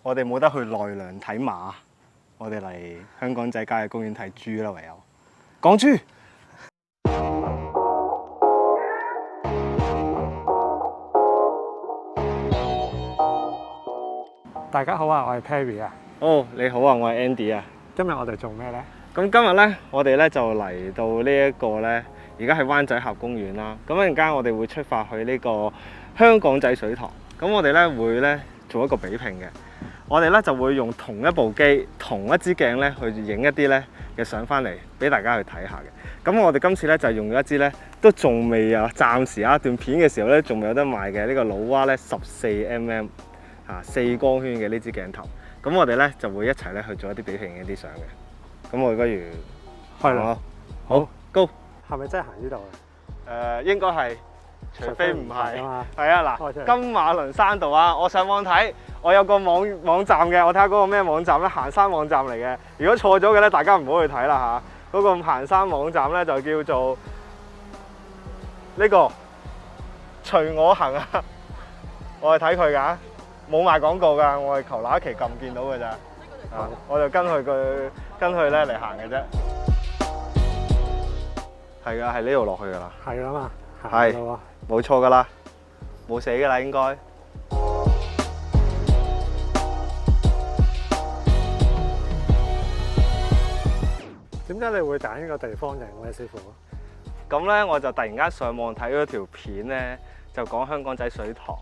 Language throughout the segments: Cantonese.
我哋冇得去奈良睇馬，我哋嚟香港仔郊野公園睇豬啦，唯有港豬。大家好啊，我係 Perry 啊。你好啊，我係 Andy 啊。今日我哋做咩呢？咁今日咧，我哋咧就嚟到呢一個咧，而家係灣仔峽公園啦。咁一陣間我哋會出發去呢個香港仔水塘。咁我哋咧會咧做一個比拼嘅。我哋咧就會用同一部機、同一支鏡咧去影一啲咧嘅相翻嚟，俾大家去睇下嘅。咁我哋今次咧就用咗一支咧，都仲未啊，暫時啊段片嘅時候咧，仲未有得賣嘅呢個老蛙咧14mm 4光圈嘅呢支鏡頭。咁我哋咧就會一齊咧去做一啲比拼嘅一啲相嘅。咁我哋不如係啦，好，Go！係咪真係行呢度嘅？應該係，除非唔係。嘛。係啊，嗱，金馬崙山道啊，我上網睇，我有個網站嘅，我睇下嗰個咩網站咧，行山網站嚟嘅。如果錯咗嘅咧，大家唔好去睇啦嚇。嗰個行山網站咧就叫做呢個隨我行啊，我係睇佢㗎，冇賣廣告㗎，我係求那一期撳見到㗎咋。我就跟佢咧嚟行嘅啫。係㗎，係呢度落去㗎啦。係啦嘛，係行咯冇錯㗎啦，冇死㗎啦應該。點解你會揀呢個地方影咧，師傅？咁咧我就突然間上網睇咗條片咧，就講香港仔水塘。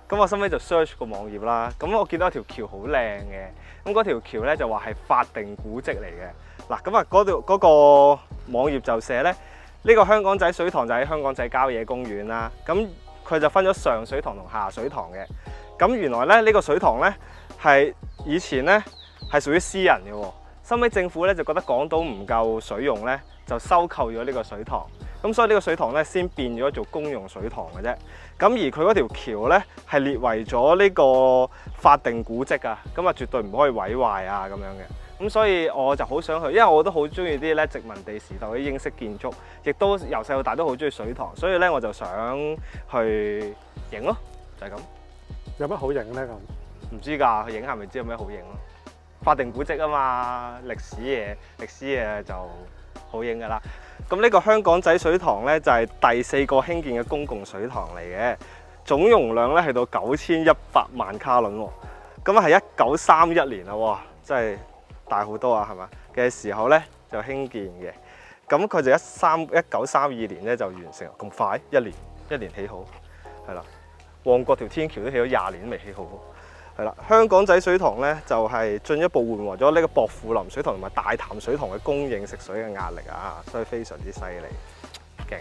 咁我收尾就 search 個網頁啦。咁我見到條橋好靚嘅。咁嗰條橋咧就話係法定古蹟嚟嘅。嗱，咁啊嗰個網頁就寫咧，呢個香港仔水塘就喺香港仔郊野公園啦。咁佢就分咗上水塘同下水塘嘅。咁原來咧呢個水塘咧係以前咧係屬於私人嘅喎。收尾政府咧就覺得港島唔夠水用咧，就收購咗呢個水塘。咁所以呢個水塘咧先變咗做公用水塘嘅啫。咁而佢嗰條橋咧係列為咗呢個法定古蹟啊，咁啊絕對唔可以毀壞啊咁樣嘅。咁所以我就好想去，因為我都好中意啲咧殖民地時代啲英式建築，亦都由細到大都好中意水塘，所以咧我就想去影咯，就係咁。有乜好影咧咁？唔知㗎，去影下咪知有咩好影咯。法定古蹟啊嘛，歷史嘢就好影㗎啦。咁呢個香港仔水塘咧就係第4個興建嘅公共水塘嚟嘅，總容量咧係到9100萬卡侖喎。咁啊係1931年啦喎，真係大好多啊，係嘛嘅時候咧就興建嘅。咁佢就1932年咧就完成，咁快一年起好，係啦。旺角條天橋都起咗20年都未起好。係啦，香港仔水塘咧就係進一步緩和咗呢個薄扶林水塘同埋大潭水塘嘅供應食水嘅壓力啊，所以非常之犀利，勁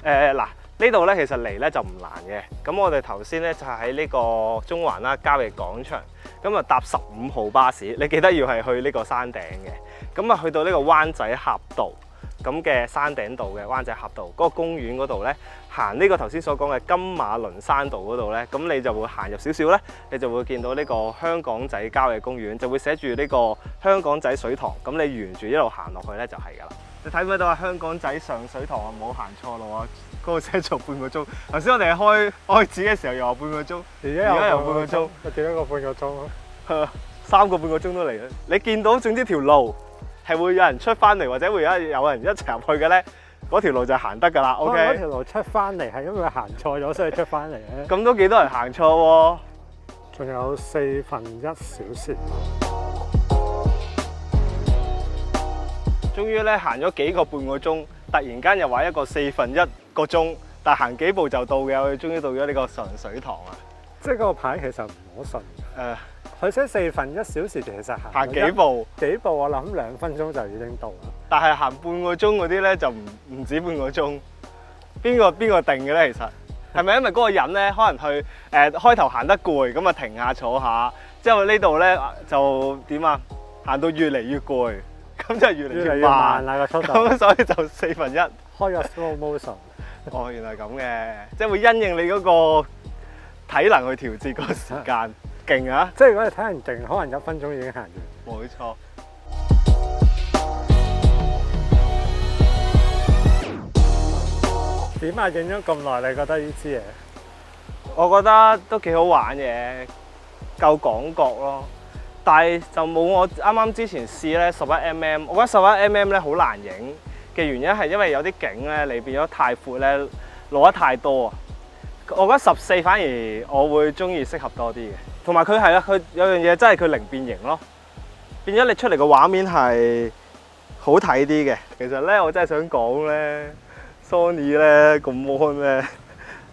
嘅。嗱，呢度咧其實嚟咧就唔難嘅。咁我哋頭先咧就係喺呢個中環啦郊野廣場，咁啊搭15號巴士，你記得要係去呢個山頂嘅。咁啊去到呢個灣仔峽道咁嘅山頂道嘅灣仔峽道嗰個公園嗰度咧，行呢個頭先所講嘅金馬崙山道嗰度咧，咁你就會行入少少咧，你就會見到呢個香港仔郊野公園，就會寫住呢個香港仔水塘。咁你沿住一路行落去咧就係㗎啦。你睇唔睇到啊？香港仔上水塘啊，冇行錯路啊！嗰個寫咗半個鐘。頭先我哋開始嘅時候又話半個鐘，而家又半個鐘，我幾多個半個鐘咯？3個半個鐘都嚟啦！你見到總之條路係會有人出翻嚟，或者會有人一齊入去嘅咧，嗰條路就行得㗎啦。OK。嗰條路出翻嚟係因為行錯咗，所以出翻嚟咧。咁都幾多人行錯喎？仲有1/4小時。終於咧行咗幾個半個鐘，突然間又話一個1/4個鐘，但行幾步就到嘅，我哋終於到咗呢個上水塘啊！即係嗰個牌其實唔好順。佢寫1/4小時，其實行幾步？我諗2分鐘就已經到啦。但係行半個鐘嗰啲咧就唔止半個鐘。邊個定嘅咧？其實係咪因為嗰個人咧可能去開頭行得攰，咁啊停下坐下，之後呢度咧就點啊？行到越嚟越攰，咁就越嚟越慢啦個速度。咁所以就1/4。開個 slow motion。哦，原來咁嘅，即係會因應你嗰個體能去調節個時間，勁啊！即係如果你睇人勁，可能1分鐘已經行完。冇錯。點啊？影咗咁耐，你覺得呢支嘢？我覺得都幾好玩嘅，夠廣角咯。但係就冇我啱啱之前試咧11mm，我覺得11mm咧好難影嘅原因係因為有啲景咧你變咗太闊咧，攞得太多啊。我覺得14反而我會中意適合多啲嘅，同埋佢係啦，佢有樣嘢真係佢零變形咯，變咗你出嚟個畫面係好睇啲嘅。其實咧我真係想講咧 ，Sony 咧個 mon 咧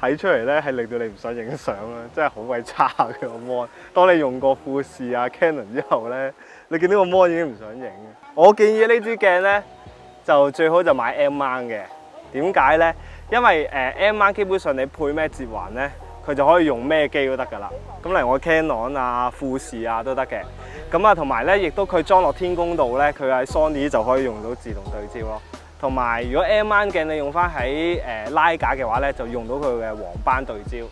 睇出嚟咧係令到你唔想影相啦，真係好鬼差嘅個 mon。當你用過富士啊 Canon 之後咧，你見到個 mon 已經唔想影。我建議呢支鏡咧就最好就買 M mount 嘅，點解咧？因為M mount 基本上你配咩接環咧，佢就可以用咩機都得㗎啦。咁例如我 Canon 啊、富士啊都得嘅。咁啊，同埋咧，亦都佢裝落天宮度咧，佢喺 Sony 就可以用到自動對焦咯。同埋如果 M mount 鏡你用翻喺拉架嘅話咧，就用到佢嘅黃斑對焦。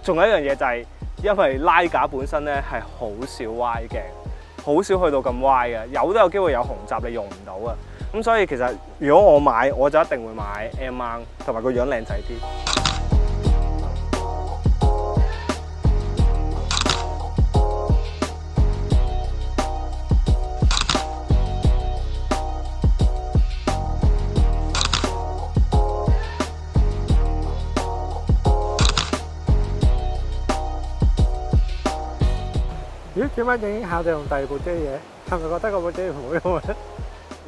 仲有一樣嘢就係，因為拉架本身咧係好少歪鏡，好少去到咁歪嘅，有都有機會有紅雜你用唔到啊。咁所以其實如果我買，我就一定會買 M mount，同埋個樣靚仔啲。咦？點解影下就用第二部機嘅？係咪覺得嗰部機唔好用啊？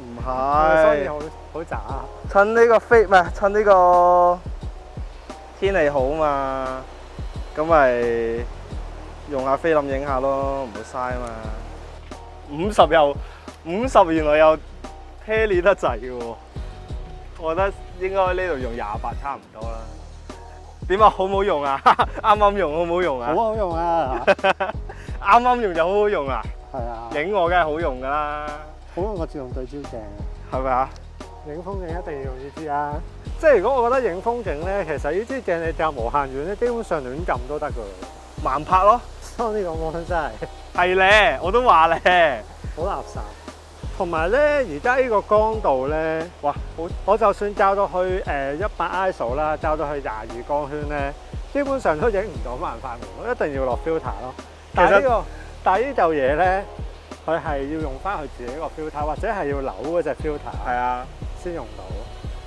唔係，所以好渣啊！趁呢個唔係趁呢個天氣好嘛，咁咪用下菲林影下咯，唔好嘥啊嘛。50原來又 hea 得滯嘅喎，我覺得應該呢度用28差唔多啦。點啊？好唔好用啊？啱啱用好唔好用啊？好好用啊！啱啱用就好好用啊！係啊，影我梗係好用㗎啦。好用過自動對焦鏡，係咪啊？影風景一定要用呢支啊！即係如果我覺得影風景咧，其實呢支鏡你較無限遠咧，基本上亂撳都得㗎。慢拍咯。Sony 個 mon 真係係咧，我都話咧，好垃圾。同埋咧，而家呢個光度咧，哇！我就算校到去100 ISO 啦，校到去22光圈咧，基本上都影唔到慢快門，我一定要落 filter 咯。但係呢嚿嘢咧，佢係要用翻佢自己個 filter， 或者係要扭嗰隻 filter， 係啊，先用到。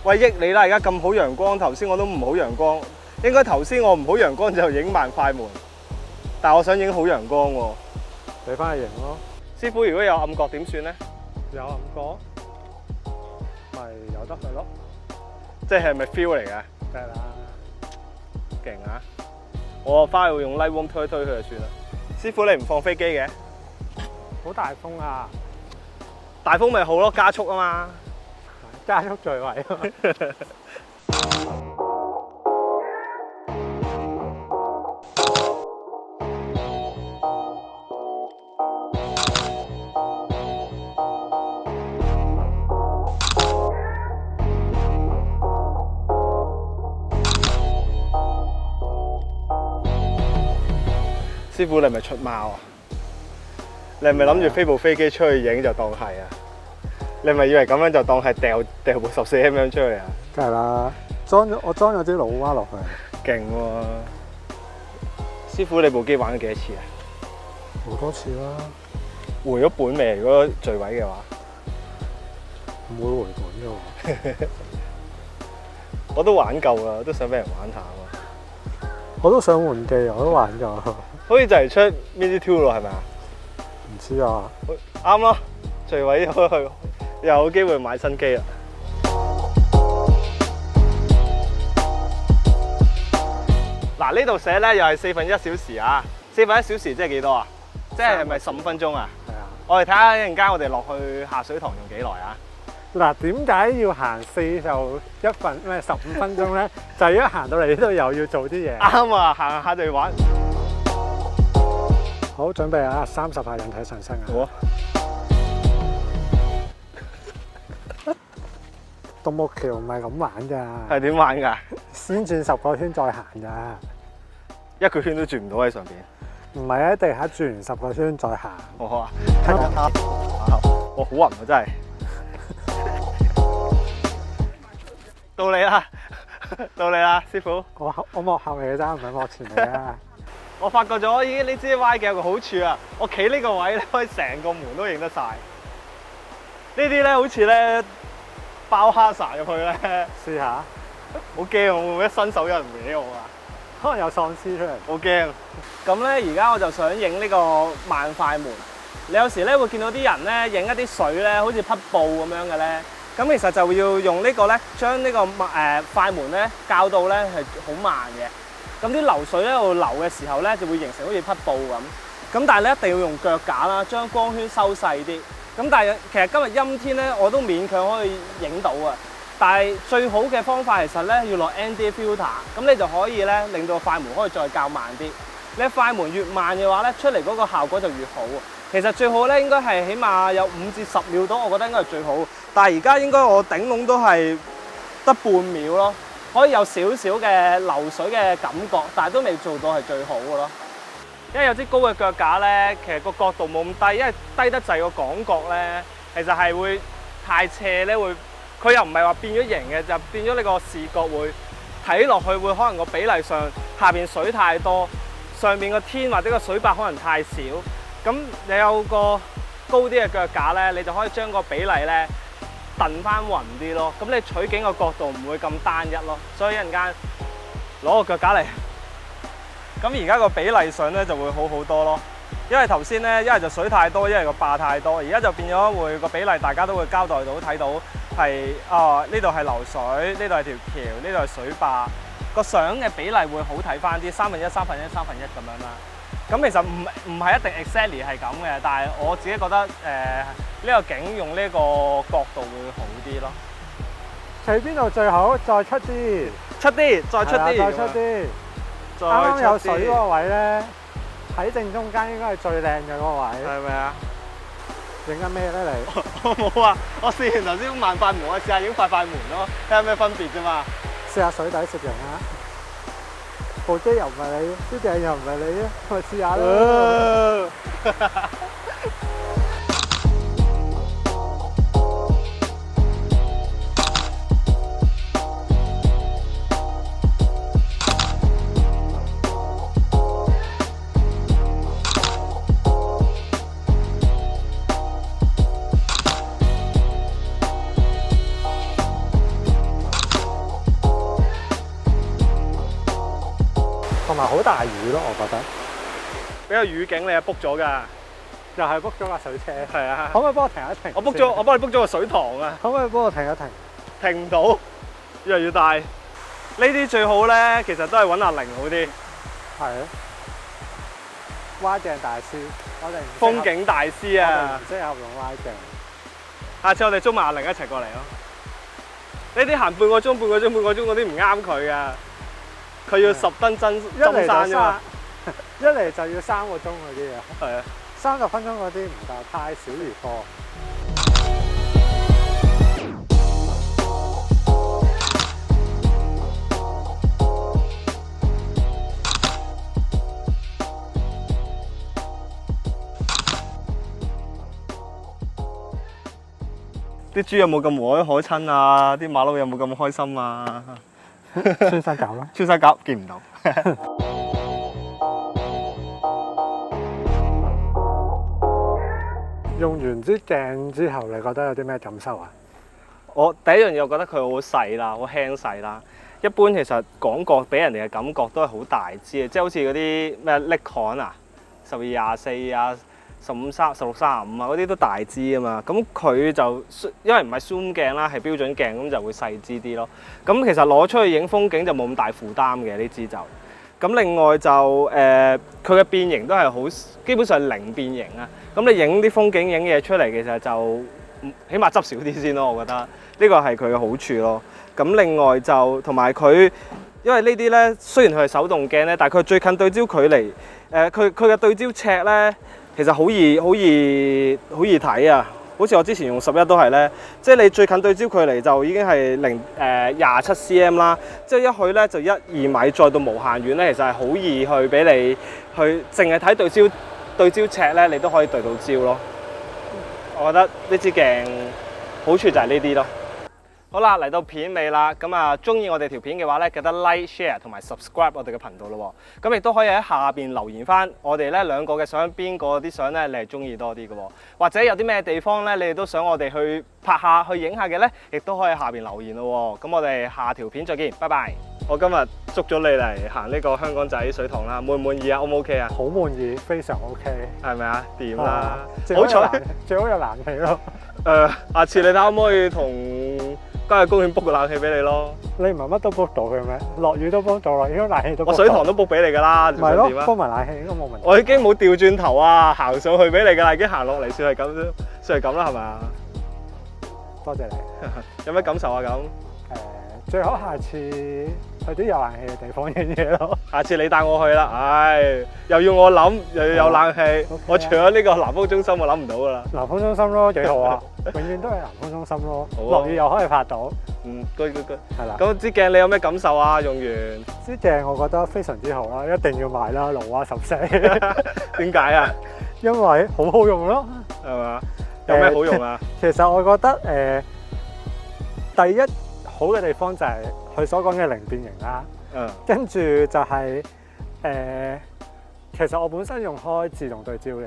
喂，益你啦！而家咁好陽光，頭先我都唔好陽光，應該頭先我唔好陽光就影慢快門，但係我想影好陽光喎，俾翻佢影咯。師傅，如果有暗角點算咧？有暗角，咪由得佢咯。即係咪 feel 嚟嘅？梗係啦，勁啊！我翻去會用 Lightroom 推佢就算啦。師傅，你唔放飛機嘅？好大風啊！大風咪好咯，加速啊嘛。加速序位。師傅，你係咪出貓啊？你係咪諗住飛部飛機出去影就當係啊？你係咪以為咁樣就當係掉部14mm出去啊？梗係啦，我裝咗啲老蛙落去。勁喎！師傅，你部機玩咗幾多次啊？好多次啦。回咗本未？如果墜位嘅話，唔會回本嘅喎。我都玩夠啦，都想俾人玩下喎。我都想換機，我都玩咗。好似就嚟出 Mini 2咯，係咪啊？唔知啊。啱咯，墜位又有機會買新機啦。嗱，呢度寫咧又係1/4小時啊！1/4小時即係幾多啊？即係咪15分鐘啊？係啊。我哋睇下一陣間我哋落去下水塘用幾耐啊？嗱，點解要行15分鐘咧？就係一行到嚟呢度又要做啲嘢。啱啊，行下就要玩。好，準備啊！30下引體上升啊！好啊。獨木橋唔係咁玩㗎。係點玩㗎？先轉10個圈再行㗎。一個圈都轉唔到喺上邊。唔係喺地下轉完10個圈再行。好啊。我好暈啊，真係。到你啦！到你啦，師傅。我幕後嚟嘅咋，唔係幕前嚟啊！我發覺咗，咦？呢支 Y 鏡有個好處啊！我企呢個位咧，可以成個門都影得晒。呢啲咧好似咧包哈薩入去咧，試下，好驚我會唔會一伸手有人搲我啊？可能有喪屍出嚟。好驚！咁咧，而家我就想影呢個萬快門。你有時咧會見到啲人咧影一啲水咧，好似匹布咁樣嘅咧。咁其實就要用呢個咧，將呢個快門咧校到咧係好慢嘅。咁啲流水喺度流嘅時候咧，就會形成好似匹布咁。咁但係咧一定要用腳架啦，將光圈收細啲。咁但係其實今日陰天咧，我都勉強可以影到啊。但係最好嘅方法其實咧要落 ND filter，咁你就可以咧令到快門可以再較慢啲。你快門越慢嘅話咧，出嚟嗰個效果就越好。其實最好咧應該係起碼有5至10秒到，我覺得應該係最好。但係而家應該我頂籠都係得半秒咯，可以有少少嘅流水嘅感覺，但係都未做到係最好嘅咯。因為有啲高嘅腳架咧，其實個角度冇咁低，因為低得滯個廣角咧，其實係會太斜咧，佢又唔係話變咗形嘅，就變咗你個視覺會睇落去會可能個比例上下邊水太多，上面個天或者個水白可能太少。咁你有個高啲嘅腳架咧，你就可以將個比例咧揼翻勻啲咯。咁你取景個角度唔會咁單一咯。所以一陣間攞個腳架嚟，咁而家個比例上咧就會好好多咯。因為頭先咧一係就水太多，一係個壩太多，而家就變咗會個比例大家都會交代到睇到係呢度係流水，呢度係條橋，呢度係水壩。個相嘅比例會好睇翻啲，三分一、三分一、三分一咁樣啦。咁其實唔係一定 exactly 係咁嘅，但係我自己覺得呢個景用呢個角度會好啲咯。喺邊度最好？再出啲，出啲，再出啲，再出啲。啱啱有水嗰個位咧，喺正中間應該係最靚嘅嗰個位。係咪啊？影緊咩咧你？我冇啊！我試完頭先萬快門，我試下影快快門咯，睇下咩分別啫嘛。試下水底攝影啊！部機又唔係你，啲鏡又唔係你啊，咪試下咯。同埋好大雨咯，我覺得。俾個雨景你啊 book 咗㗎，又係 book 咗架水車。係啊。可唔可以幫我停一停？我幫你 book 咗個水塘啊。可唔可以幫我停一停？停唔到，越嚟越大。呢啲最好咧，其實都係揾阿玲好啲。係啊。Y 鏡大師，我哋風景大師啊。唔適合用 Y 鏡。下次我哋捉埋阿玲一齊過嚟咯。呢啲行半個鐘嗰啲唔啱佢噶。佢要10燈真山啫嘛，一嚟就要3個鐘嗰啲啊，係啊，30分鐘嗰啲唔夠，太少而多。啲豬有冇咁和藹可親啊？啲馬騮有冇咁開心啊？穿山甲啦，穿山甲見唔到。用完支鏡之後，你覺得有啲咩感受啊？我第一樣嘢，我覺得佢好細啦，好輕細啦。一般其實廣角俾人哋嘅感覺都係好大支嘅，即係好似嗰啲咩Nikon啊、12-24啊、15-16-35啊嗰啲都大支啊嘛。咁佢就因為唔係 zoom 鏡啦，係標準鏡，咁就會細支啲咯。咁其實攞出去影風景就冇咁大負擔嘅呢支就。咁另外就佢嘅變形都係好，基本上係零變形啊。咁你影啲風景影嘢出嚟，其實就起碼執少啲先咯。我覺得呢個係佢嘅好處咯。咁另外就同埋佢，因為呢啲咧雖然佢係手動鏡咧，但係佢最近對焦距離，佢嘅對焦尺咧，其實好易睇啊！好似我之前用11都係咧，即係你最近對焦距離就已經係27 cm 啦，即係一去咧就1-2米，再到無限遠咧，其實係好易去俾你去淨係睇對焦尺咧，你都可以對到焦咯。我覺得呢支鏡好處就係呢啲咯。好啦，嚟到片尾啦，咁啊中意我哋條片嘅話咧，記得 like、share 同埋 subscribe 我哋嘅頻道咯喎。咁亦都可以喺下邊留言翻我哋咧兩個嘅相，邊個啲相咧你係中意多啲嘅喎？或者有啲咩地方咧，你哋都想我哋去拍下、去影下嘅咧，亦都可以下邊留言咯喎。咁我哋下條片再見，拜拜。我今日捉咗你嚟行呢個香港仔水塘啦，滿唔滿意啊？O 唔 OK 啊？好滿意，非常 OK。係咪啊？掂啦，好彩。最好有冷氣咯。下次你睇可唔可以同郊野公園 book 個冷氣俾你咯？你唔係乜都 book 到嘅咩？落雨都 book 到啦，應該冷氣都 book 到。我水塘都 book 俾你㗎啦，咪咯點啊？ ，book 埋冷氣應該冇問題。我已經冇調轉頭啊，行上去俾你㗎啦，已經行落嚟算係咁，算係咁啦，係咪啊？多謝你。有咩感受啊？咁最好下次去啲有冷氣嘅地方影嘢咯。下次你帶我去啦，唉，又要我諗，又要有冷氣，我除咗呢個南豐中心，我諗唔到㗎啦。南豐中心咯，幾好啊！永遠都係南豐中心咯，落雨又可以拍到。good。係啦。咁支鏡你有咩感受啊？用完支鏡我覺得非常之好啦，一定要買啦，盧瓦14。點解啊？因為好好用咯。係嘛？有咩好用啊？其實我覺得第一好嘅地方就係佢所講嘅零變形啦。跟住就係其實我本身用開自動對焦嘅，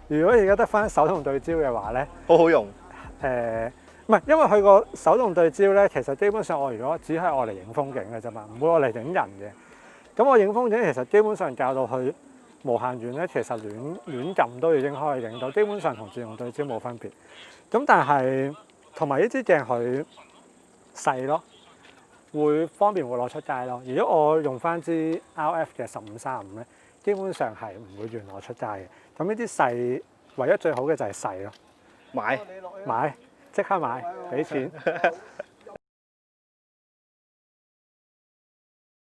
如果而家得翻手動對焦嘅話咧，好好用。唔係，因為佢個手動對焦咧，其實基本上我如果只係愛嚟影風景嘅啫嘛，唔會愛嚟影人嘅。咁我影風景其實基本上校到去無限遠咧，其實亂撳都已經可以影到，基本上同自動對焦冇分別。咁但係同埋呢支鏡佢細咯，會方便會攞出街咯。如果我用翻支 RF 嘅15-35咧，基本上係唔會亂攞出街嘅。咁呢啲細唯一最好嘅就係細咯。買，即刻買，俾錢。